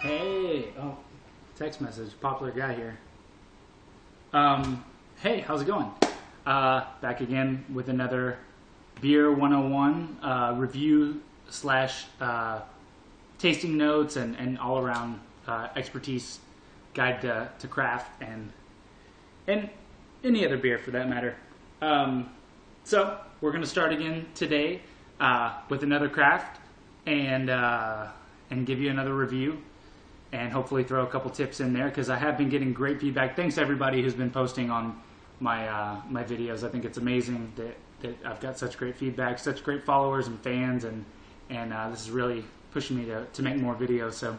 Hey, oh, text message, popular guy here. Hey, how's it going? Back again with another Beer 101 review slash tasting notes and all around expertise guide to craft and any other beer for that matter. So we're gonna start again today with another craft and give you another review. And hopefully throw a couple tips in there because I have been getting great feedback. Thanks to everybody who's been posting on my my videos. I think it's amazing that I've got such great feedback, such great followers and fans, and this is really pushing me to make more videos. So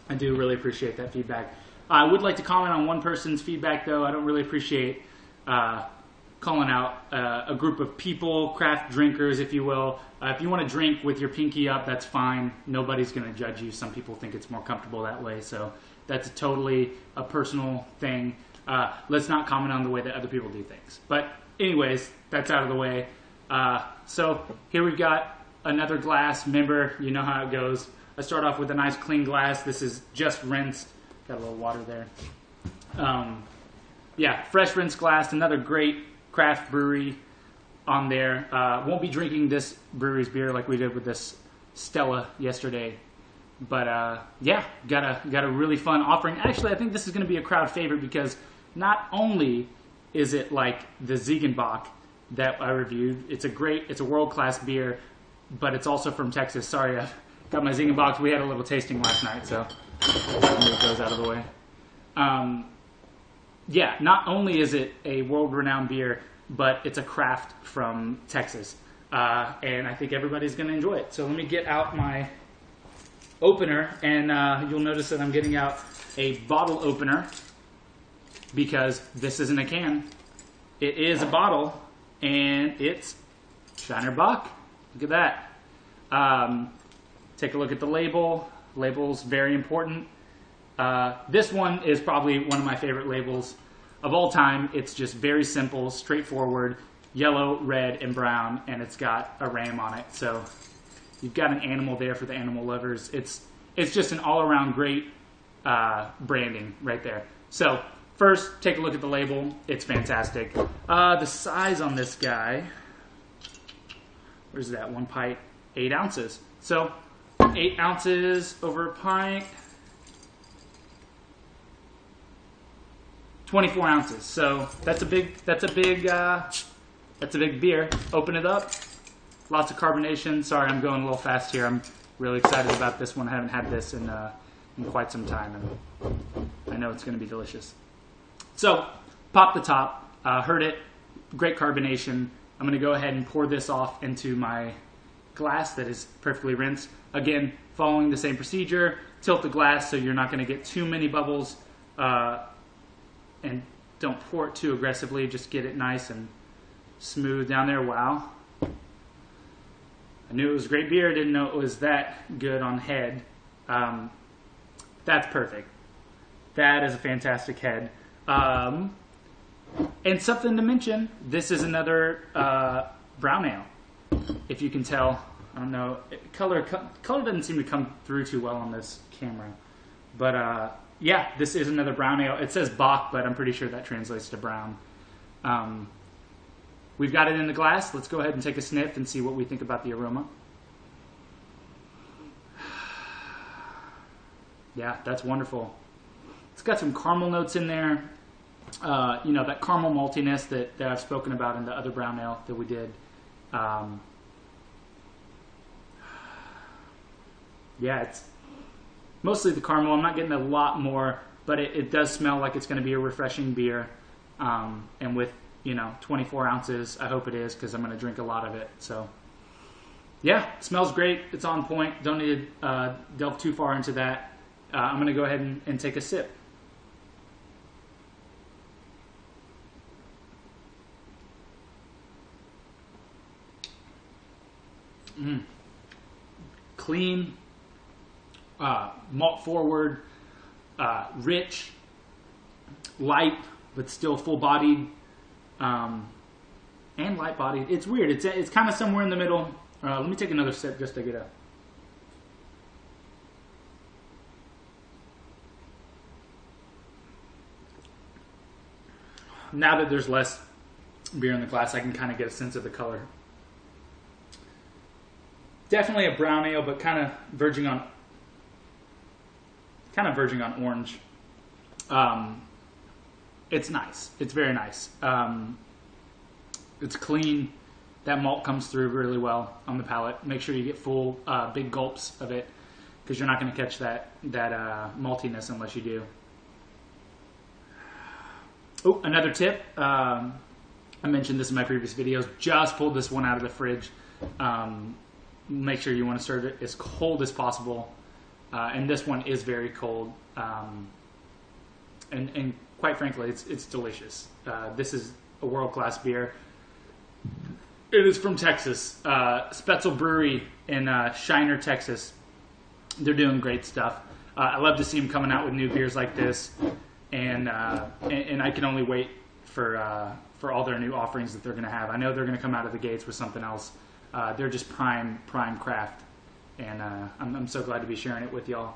I do really appreciate that feedback. I would like to comment on one person's feedback though. I don't really appreciate calling out a group of people, craft drinkers, if you will. If you want to drink with your pinky up, that's fine. Nobody's going to judge you. Some people think it's more comfortable that way, so that's totally a personal thing. Let's not comment on the way that other people do things. But anyways, that's out of the way. So here we've got another glass. Remember, you know how it goes. I start off with a nice clean glass. This is just rinsed. Got a little water there. Yeah, fresh rinsed glass. Another great craft brewery on there. Won't be drinking this brewery's beer like we did with this Stella yesterday, but yeah, got a really fun offering. Actually, I think this is going to be a crowd favorite because not only is it like the Ziegenbock that I reviewed, it's a world-class beer, but it's also from Texas. Sorry, I got my Ziegenbock. We had a little tasting last night, so I'll move those out of the way. Yeah, not only is it a world-renowned beer, but it's a craft from Texas. And I think everybody's going to enjoy it. So let me get out my opener, and you'll notice that I'm getting out a bottle opener because this isn't a can. It is a bottle, and it's Shiner Bock. Look at that. Take a look at the label. Label's very important. This one is probably one of my favorite labels of all time. It's just very simple, straightforward, yellow, red, and brown, and it's got a ram on it. So you've got an animal there for the animal lovers. It's just an all-around great branding right there. So first, take a look at the label. It's fantastic. The size on this guy, where's that? One pint, 8 ounces. So 8 ounces over a pint. 24 ounces, so that's a big beer. Open it up. Lots of carbonation. Sorry, I'm going a little fast here. I'm really excited about this one. I haven't had this in quite some time, and I know it's going to be delicious. So, pop the top. Heard it. Great carbonation. I'm going to go ahead and pour this off into my glass that is perfectly rinsed. Again, following the same procedure. Tilt the glass so you're not going to get too many bubbles. And don't pour it too aggressively, just get it nice and smooth down there. Wow. I knew it was great beer, didn't know it was that good on head. That's perfect. That is a fantastic head. And something to mention, this is another brown ale. If you can tell, I don't know, color doesn't seem to come through too well on this camera. But yeah, this is another brown ale. It says Bock, but I'm pretty sure that translates to brown. We've got it in the glass. Let's go ahead and take a sniff and see what we think about the aroma. Yeah, that's wonderful. It's got some caramel notes in there. You know, that caramel maltiness that I've spoken about in the other brown ale that we did. Yeah, it's mostly the caramel. I'm not getting a lot more, but it does smell like it's going to be a refreshing beer. And with, 24 ounces, I hope it is, because I'm going to drink a lot of it. So, yeah, it smells great. It's on point. Don't need to delve too far into that. I'm going to go ahead and take a sip. Clean. Malt forward, rich, light, but still full-bodied, and light-bodied. It's weird. It's kind of somewhere in the middle. Let me take another sip just to get a now that there's less beer in the glass, I can kind of get a sense of the color. Definitely a brown ale, but kind of verging on orange. It's nice. It's very nice. It's clean. That malt comes through really well on the palate. Make sure you get full, big gulps of it, because you're not going to catch that maltiness unless you do. Oh, another tip. I mentioned this in my previous videos. Just pulled this one out of the fridge. Make sure you want to serve it as cold as possible. And this one is very cold. And quite frankly, it's delicious. This is a world-class beer. It is from Texas, Spetzel Brewery in Shiner, Texas. They're doing great stuff. I love to see them coming out with new beers like this, and I can only wait for all their new offerings that they're going to have. I know they're going to come out of the gates with something else. They're just prime craft, and I'm so glad to be sharing it with y'all.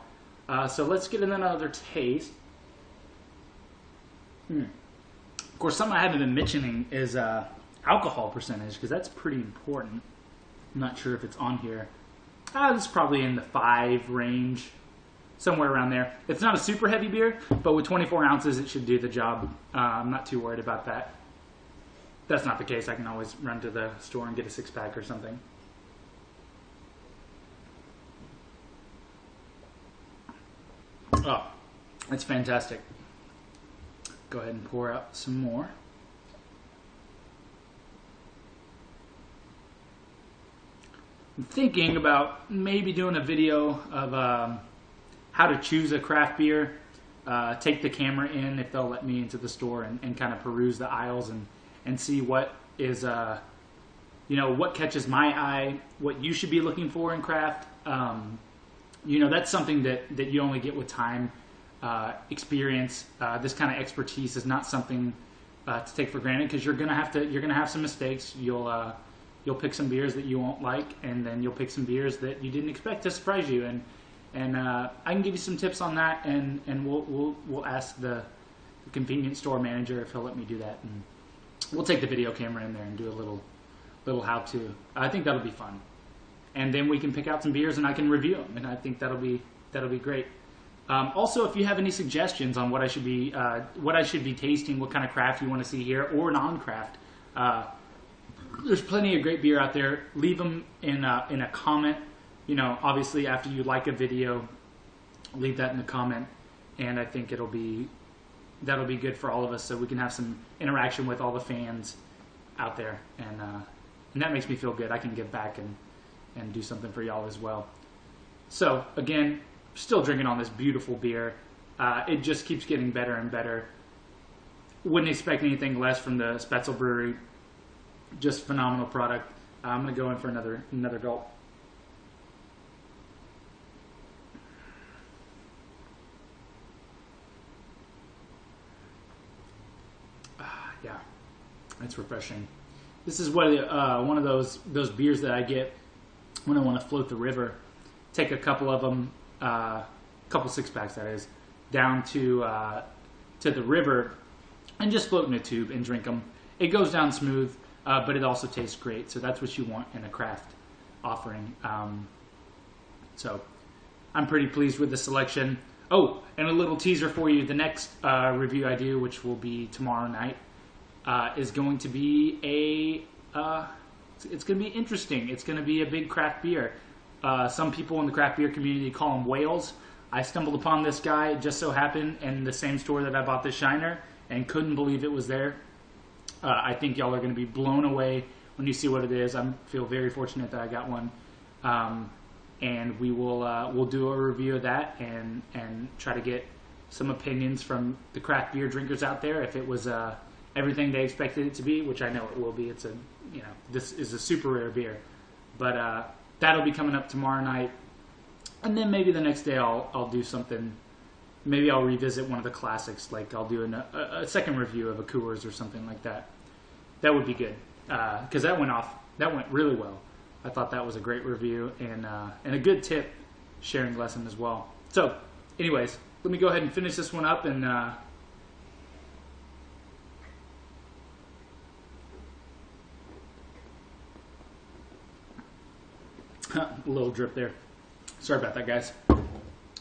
So let's get another taste. Of course, something I haven't been mentioning is alcohol percentage, because that's pretty important. I'm not sure if it's on here. It's probably in the 5 range, somewhere around there. It's not a super heavy beer, but with 24 ounces, it should do the job. I'm not too worried about that. If that's not the case, I can always run to the store and get a 6-pack or something. Oh, that's fantastic. Go ahead and pour out some more. I'm thinking about maybe doing a video of how to choose a craft beer. Take the camera in if they'll let me into the store and kind of peruse the aisles and see what is, what catches my eye, what you should be looking for in craft. That's something that you only get with time, experience. This kind of expertise is not something to take for granted, because you're gonna have some mistakes. You'll pick some beers that you won't like, and then you'll pick some beers that you didn't expect to surprise you. And I can give you some tips on that, and we'll ask the convenience store manager if he'll let me do that, and we'll take the video camera in there and do a little how-to. I think that'll be fun, and then we can pick out some beers and I can review them, and I think that'll be great. Also, if you have any suggestions on what I should be tasting, what kind of craft you want to see here, or non-craft. There's plenty of great beer out there. Leave them in a comment. Obviously after you like a video, leave that in the comment, and I think that'll be good for all of us, so we can have some interaction with all the fans out there, and that makes me feel good. I can give back and do something for y'all as well. So again, still drinking on this beautiful beer. It just keeps getting better and better. Wouldn't expect anything less from the Spetzel Brewery. Just phenomenal product. I'm going to go in for another gulp. Yeah, that's refreshing. This is one of those beers that I get when I want to float the river. Take a couple of them, couple 6-packs that is, down to the river, and just float in a tube and drink them. It goes down smooth. But it also tastes great, so that's what you want in a craft offering. So I'm pretty pleased with the selection. Oh, and a little teaser for you. The next review I do, which will be tomorrow night, is going to be it's going to be interesting. It's going to be a big craft beer. Some people in the craft beer community call them whales. I stumbled upon this guy. It just so happened in the same store that I bought the Shiner, and couldn't believe it was there. I think y'all are going to be blown away when you see what it is. I feel very fortunate that I got one, and we'll do a review of that and try to get some opinions from the craft beer drinkers out there. If it was everything they expected it to be, which I know it will be. This is a super rare beer, but that'll be coming up tomorrow night, and then maybe the next day I'll do something. Maybe I'll revisit one of the classics, like I'll do a second review of a Coors or something like that. That would be good, because that went really well. I thought that was a great review and a good tip sharing lesson as well. So, anyways, let me go ahead and finish this one up and A little drip there. Sorry about that, guys.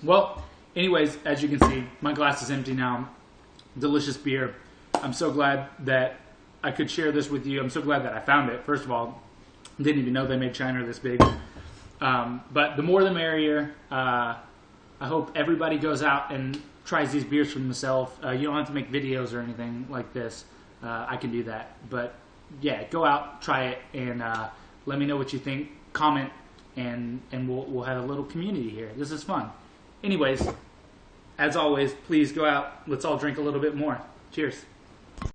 Well, anyways, as you can see, my glass is empty now. Delicious beer. I'm so glad that I could share this with you. I'm so glad that I found it. First of all, didn't even know they made Shiner this big. But the more the merrier. I hope everybody goes out and tries these beers for themselves. You don't have to make videos or anything like this. I can do that. But yeah, go out, try it, and let me know what you think. Comment, and we'll have a little community here. This is fun. Anyways, as always, please go out. Let's all drink a little bit more. Cheers.